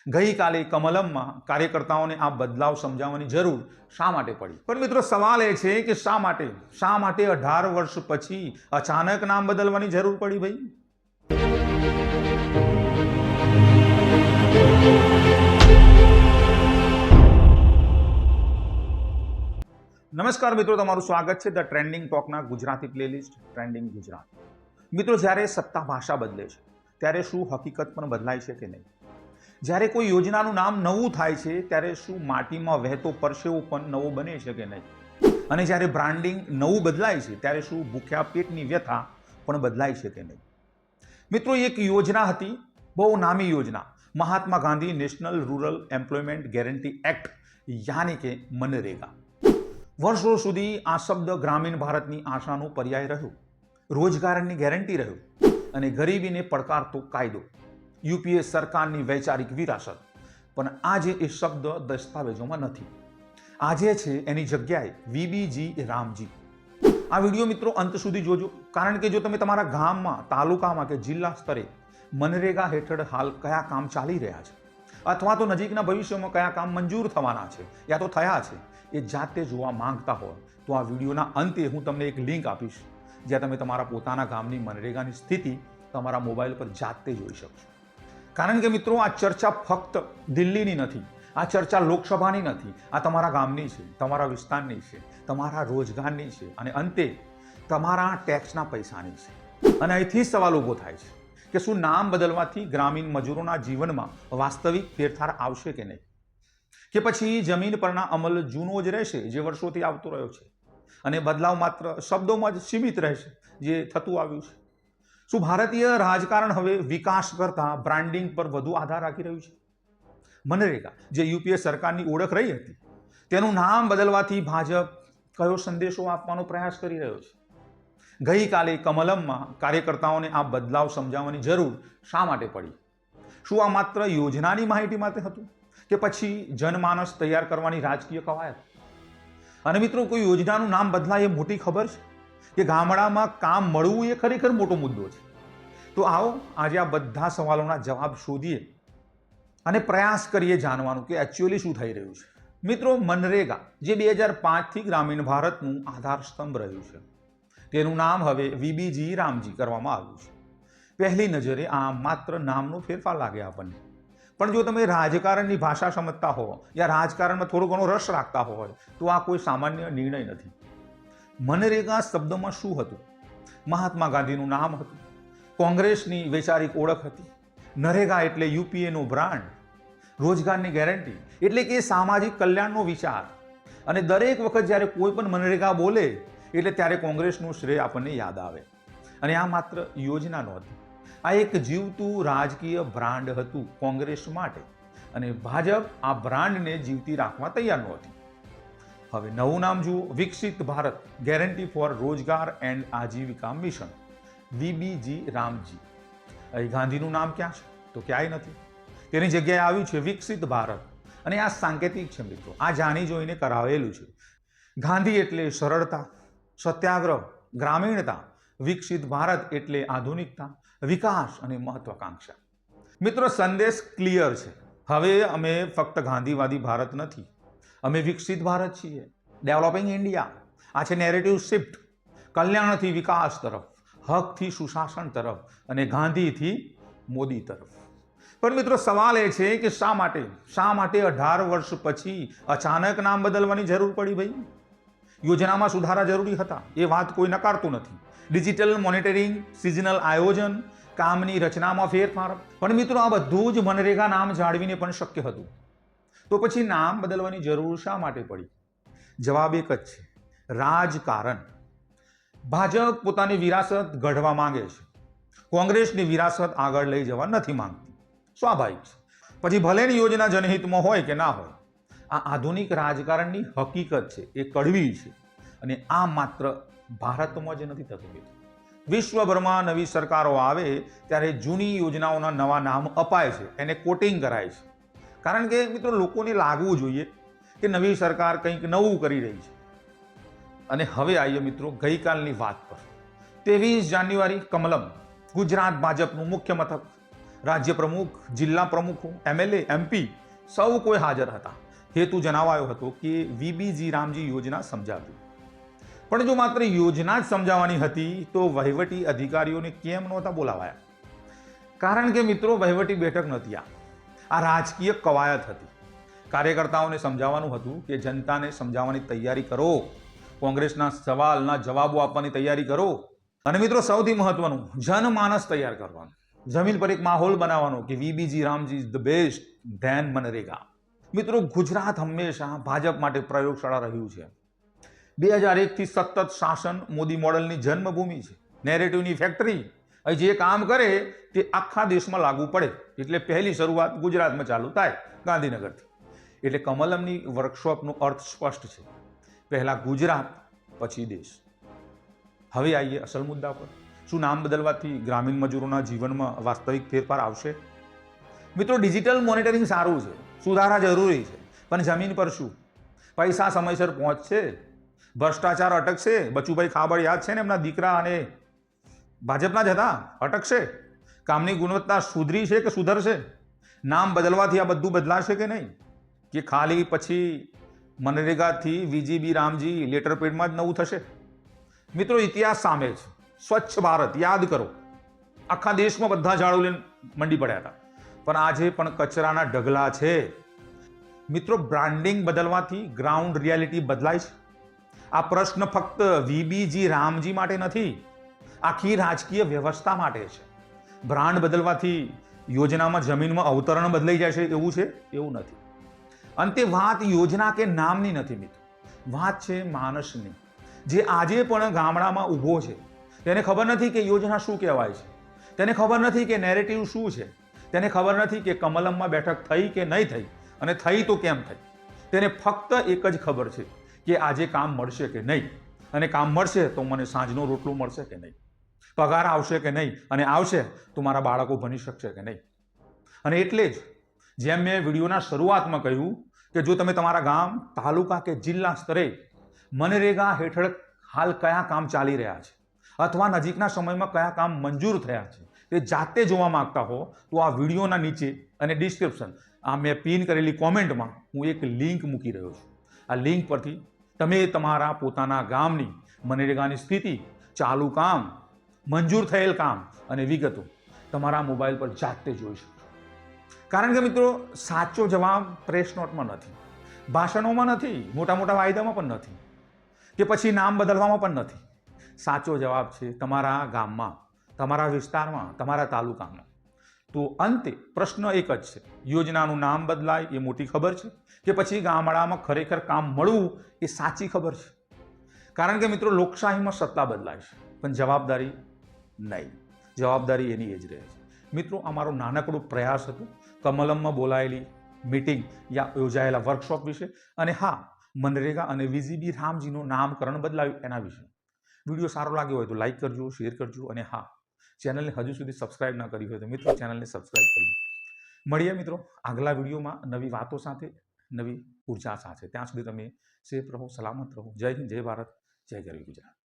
ગઈકાલે કમલમમાં કાર્યકર્તાઓને આ બદલાવ સમજાવવાની જરૂર શા માટે પડી? પણ મિત્રો સવાલ એ છે કે શા માટે 18 વર્ષ પછી અચાનક નામ બદલવાની જરૂર પડી ભાઈ? નમસ્કાર મિત્રો, તમારું સ્વાગત છે ધ ટ્રેન્ડિંગ ટોકના ગુજરાતી પ્લેલિસ્ટ ટ્રેન્ડિંગ ગુજરાત. મિત્રો, જ્યારે સત્તા ભાષા બદલે છે ત્યારે શું હકીકત પણ બદલાય છે કે નહીં? જ્યારે કોઈ યોજનાનું નામ નવું થાય છે ત્યારે શું માટીમાં વહેતો પરસેવો પણ નવો બને છે કે નહીં? અને જ્યારે બ્રાન્ડિંગ નવું બદલાય છે ત્યારે શું ભૂખ્યા પેટની વ્યથા પણ બદલાય છે કે નહીં? મિત્રો, એક યોજના હતી, બહુ નામી યોજના, Mahatma Gandhi national rural employment guarantee act, યાની કે મનરેગા. વર્ષો સુધી આ શબ્દ ગ્રામીણ ભારતની આશાનું પર્યાય રહ્યું, રોજગારની ગેરંટી રહ્યું અને ગરીબીને પડકારતો કાયદો, યુપીએ સરકારની વૈચારિક વિરાસત. પણ આજે એ શબ્દ દસ્તાવેજોમાં નથી. આજે છે એની જગ્યાએ વીબીજી રામજી. આ વિડીયો મિત્રો અંત સુધી જોજો, કારણ કે જો તમે તમારા ગામમાં, તાલુકામાં કે જિલ્લા સ્તરે મનરેગા હેઠળ હાલ કયા કામ ચાલી રહ્યા છે અથવા તો નજીકના ભવિષ્યમાં કયા કામ મંજૂર થવાના છે યા તો થયા છે એ જાતે જોવા માંગતા હોય તો આ વિડીયોના અંતે હું તમને એક લિંક આપીશ, જ્યાં તમે તમારા પોતાના ગામની મનરેગાની સ્થિતિ તમારા મોબાઈલ પર જાતે જોઈ શકશો. કારણ કે મિત્રો, આ ચર્ચા ફક્ત દિલ્હીની નથી, આ ચર્ચા લોકસભાની નથી, આ તમારા ગામની છે, તમારા વિસ્તારની છે, તમારા રોજગારની છે અને અંતે તમારા ટેક્સના પૈસાની છે. અને અહીંથી સવાલ ઊભો થાય છે કે શું નામ બદલવાથી ગ્રામીણ મજૂરોના જીવનમાં વાસ્તવિક ફેરફાર આવશે કે નહીં? કે પછી જમીન પરના અમલ જૂનો જ રહેશે જે વર્ષોથી આવતો રહ્યો છે અને બદલાવ માત્ર શબ્દોમાં જ સીમિત રહેશે જે થતું આવ્યું છે? શું ભારતીય રાજકારણ હવે વિકાસ કરતા બ્રાન્ડિંગ પર વધુ આધાર રાખી રહ્યું છે? મનરેગા, જે યુપીએ સરકારની ઓળખ રહી હતી, તેનું નામ બદલવાથી ભાજપ કયો સંદેશો આપવાનો પ્રયાસ કરી રહ્યો છે? ગઈકાલે કમલમમાં કાર્યકર્તાઓને આ બદલાવ સમજાવવાની જરૂર શા માટે પડી? શું આ માત્ર યોજનાની માહિતી માટે હતું કે પછી જનમાનસ તૈયાર કરવાની રાજકીય કવાયત? અને મિત્રો, કોઈ યોજનાનું નામ બદલાય એ મોટી ખબર છે કે ગામડામાં કામ મળવું એ ખરેખર મોટો મુદ્દો છે? તો આવો આજે આ બધા સવાલોના જવાબ શોધીએ અને પ્રયાસ કરીએ જાણવાનું કે એકચ્યુઅલી શું થઈ રહ્યું છે. મિત્રો, મનરેગા, જે 2005થી ગ્રામીણ ભારતનું આધારસ્તંભ રહ્યું છે, તેનું નામ હવે વીબીજી રામજી કરવામાં આવ્યું છે. પહેલી નજરે આ માત્ર નામનો ફેરફાર લાગે આપણને, પણ જો તમે રાજકારણની ભાષા સમજતા હો યા રાજકારણમાં થોડો ઘણો રસ રાખતા હોય તો આ કોઈ સામાન્ય નિર્ણય નથી. મનરેગા શબ્દમાં શું હતું? મહાત્મા ગાંધીનું નામ હતું, કોંગ્રેસની વૈચારિક ઓળખ હતી, નરેગા એટલે યુપીએનો બ્રાન્ડ, રોજગારની ગેરંટી એટલે કે સામાજિક કલ્યાણનો વિચાર. અને દરેક વખત જ્યારે કોઈ પણ મનરેગા બોલે એટલે ત્યારે કોંગ્રેસનું શ્રેય આપણને યાદ આવે. અને આ માત્ર યોજના નહોતી, આ એક જીવતું રાજકીય બ્રાન્ડ હતું કોંગ્રેસ માટે, અને ભાજપ આ બ્રાન્ડને જીવતી રાખવા તૈયાર નહોતી. હવે નવું નામ જુઓ, વિકસિત ભારત ગેરંટી ફોર રોજગાર એન્ડ આજીવિકા મિશન, વીબીજી રામજી. અહીં ગાંધીનું નામ ક્યાં છે? તો ક્યાંય નથી. તેની જગ્યાએ આવ્યું છે વિકસિત ભારત. અને આ સાંકેતિક છે મિત્રો, આ જાણી જોઈને કરાવેલું છે. ગાંધી એટલે સરળતા, સત્યાગ્રહ, ગ્રામીણતા. વિકસિત ભારત એટલે આધુનિકતા, વિકાસ અને મહત્વાકાંક્ષા. મિત્રો, સંદેશ ક્લિયર છે. હવે અમે ફક્ત ગાંધીવાદી ભારત નથી, અમે વિકસિત ભારત છીએ, ડેવલપિંગ ઇન્ડિયા. આ છે નેરેટિવ શિફ્ટ, કલ્યાણથી વિકાસ તરફ, હકથી સુશાસન તરફ અને ગાંધીથી મોદી તરફ. પણ મિત્રો, સવાલ એ છે કે શા માટે 18 વર્ષ પછી અચાનક નામ બદલવાની જરૂર પડી ભાઈ? યોજનામાં સુધારા જરૂરી હતા, એ વાત કોઈ નકારતું નથી. ડિજિટલ મોનિટરિંગ, સિઝનલ આયોજન, કામની રચનામાં ફેરફાર. પણ મિત્રો, આ બધું જ મનરેગા નામ જાળવીને પણ શક્ય હતું. તો પછી નામ બદલવાની જરૂર શા માટે પડી? જવાબ એક જ છે, રાજકારણ. ભાજપ પોતાની વિરાસત ગઢવા માંગે છે, કોંગ્રેસની વિરાસત આગળ લઈ જવા નથી માંગતી. સ્વાભાવિક છે. પછી ભલેની યોજના જનહિતમાં હોય કે ના હોય, આ આધુનિક રાજકારણની હકીકત છે, એ કડવી છે. અને આ માત્ર ભારતમાં જ નથી થતું. વિશ્વભરમાં નવી સરકારો આવે ત્યારે જૂની યોજનાઓના નવા નામ અપાય છે, એને કોટિંગ કરાય છે. કારણ કે મિત્રો, લોકોને લાગવું જોઈએ કે નવી સરકાર કંઈક નવું કરી રહી છે. અને હવે આવીએ મિત્રો ગઈકાલની વાત પર. 23 જાન્યુઆરી કમલમ, ગુજરાત ભાજપનું મુખ્ય મથક. રાજ્ય પ્રમુખ, જિલ્લા પ્રમુખો, MLA, MP સૌ કોઈ હાજર હતા. હેતુ જણાવાયો હતો કે વીબીજી રામજી યોજના સમજાવવી. પણ જો માત્ર યોજના જ સમજાવવાની હતી તો વહીવટી અધિકારીઓને કેમ નહોતા બોલાવાયા? કારણ કે મિત્રો વહીવટી બેઠક નહોતી, આ રાજકીય કવાયત હતી. કાર્યકર્તાઓને સમજાવવાનું હતું કે જનતાને સમજાવવાની તૈયારી કરો, કોંગ્રેસના સવાલના જવાબો આપવાની તૈયારી કરો. અને મિત્રો સૌથી મહત્વનું, જનમાનસ તૈયાર કરવાનું, જમીન પર એક માહોલ બનાવવાનો કે VBG RAM G is the best than MNREGA. મિત્રો ગુજરાત હંમેશા ભાજપ માટે પ્રયોગશાળા રહ્યું છે. 2001થી સતત શાસન મોદી મોડલની જન્મભૂમિ છે, નેરેટિવની ફેક્ટરી. અહીં જે કામ કરે તે આખા દેશમાં લાગુ પડે, એટલે પહેલી શરૂઆત ગુજરાતમાં ચાલુ થાય, ગાંધીનગરથી. એટલે કમલમની વર્કશોપનો અર્થ સ્પષ્ટ છે, પહેલા ગુજરાત પછી દેશ. હવે આવીએ અસલ મુદ્દા પર. શું નામ બદલવાથી ગ્રામીણ મજૂરોના જીવનમાં વાસ્તવિક ફેરફાર આવશે? મિત્રો ડિજિટલ મોનિટરિંગ સારું છે, સુધારા જરૂરી છે, પણ જમીન પર શું? પૈસા સમયસર પહોંચશે? ભ્રષ્ટાચાર અટકશે? બચુભાઈ ખાબડ યાદ છે ને, એમના દીકરા અને ભાજપના જ હતા, અટકશે? કામની ગુણવત્તા સુધરી છે કે સુધરશે? નામ બદલવાથી આ બધું બદલાશે કે નહીં? કે ખાલી પછી મનરેગાથી વીજીબી રામજી લેટર પેડમાં જ નવું થશે? મિત્રો ઇતિહાસ સામે છે. સ્વચ્છ ભારત યાદ કરો, આખા દેશમાં બધા ઝાડુ લઈને મંડી પડ્યા હતા, પણ આજે પણ કચરાના ઢગલા છે. મિત્રો બ્રાન્ડિંગ બદલવાથી ગ્રાઉન્ડ રિયાલિટી બદલાય છે? આ પ્રશ્ન ફક્ત વીબીજી રામજી માટે નથી, આખી રાજકીય વ્યવસ્થા માટે છે. બ્રાન્ડ બદલવાથી યોજનામાં જમીનમાં અવતરણ બદલાઈ જશે એવું છે? એવું નથી. અંતે વાત યોજના કે નામની નથી મિત્રો, વાત છે માણસની, જે આજે પણ ગામડામાં ઊભો છે. તેને ખબર નથી કે યોજના શું કહેવાય છે, તેને ખબર નથી કે નેરેટિવ શું છે, તેને ખબર નથી કે કમલમમાં બેઠક થઈ કે નહીં થઈ, અને થઈ તો કેમ થઈ. તેને ફક્ત એક જ ખબર છે કે આજે કામ મળશે કે નહીં, અને કામ મળશે તો મને સાંજનો રોટલો મળશે કે નહીં, પગાર આવશે કે નહીં, અને આવશે તો મારા બાળકો ભણી શકશે કે નહીં. અને એટલે જ જેમ મેં વિડીયોના શરૂઆતમાં કહ્યું કે જો તમે તમારા ગામ, તાલુકા કે જિલ્લા સ્તરે મનરેગા હેઠળ હાલ કયા કામ ચાલી રહ્યા છે અથવા નજીકના સમયમાં કયા કામ મંજૂર થયા છે તે જાતે જોવા માંગતા હો તો આ વિડીયોના નીચે અને ડિસ્ક્રિપ્શન, આ મેં પિન કરેલી કોમેન્ટમાં હું એક લિંક મૂકી રહ્યો છું. આ લિંક પરથી તમે તમારા પોતાના ગામની મનરેગાની સ્થિતિ, ચાલુ કામ, મંજૂર થયેલ કામ અને વિગતો તમારા મોબાઈલ પર જાતે જોઈ શકો. કારણ કે મિત્રો સાચો જવાબ પ્રેસ નોટમાં નથી, ભાષણોમાં નથી, મોટા મોટા વાયદામાં પણ નથી, કે પછી નામ બદલવામાં પણ નથી. સાચો જવાબ છે તમારા ગામમાં, તમારા વિસ્તારમાં, તમારા તાલુકામાં. તો અંતે પ્રશ્ન એક જ છે, યોજનાનું નામ બદલાય એ મોટી ખબર છે કે પછી ગામડામાં ખરેખર કામ મળવું એ સાચી ખબર છે? કારણ કે મિત્રો લોકશાહીમાં સત્તા બદલાય છે પણ જવાબદારી નહીં. જવાબદારી એની એ જ રહે છે. મિત્રો અમારો નાનકડો પ્રયાસ હતો કમલમમાં બોલાયેલી મીટિંગ યા યોજાયેલા વર્કશોપ વિશે, અને હા, મનરેગા અને વીજીબી રામજીનું નામકરણ બદલાયું એના વિશે. વિડીયો સારો લાગ્યો હોય તો લાઈક કરજો, શેર કરજો, અને હા, ચેનલને હજુ સુધી સબસ્ક્રાઇબ ના કરી હોય તો મિત્રો ચેનલને સબસ્ક્રાઇબ કરજો. મળીએ મિત્રો આગલા વિડીયોમાં નવી વાતો સાથે, નવી ઉર્જા સાથે. ત્યાં સુધી તમે સેફ રહો, સલામત રહો. જય હિન્દ, જય ભારત, જય ગરવી ગુજરાત.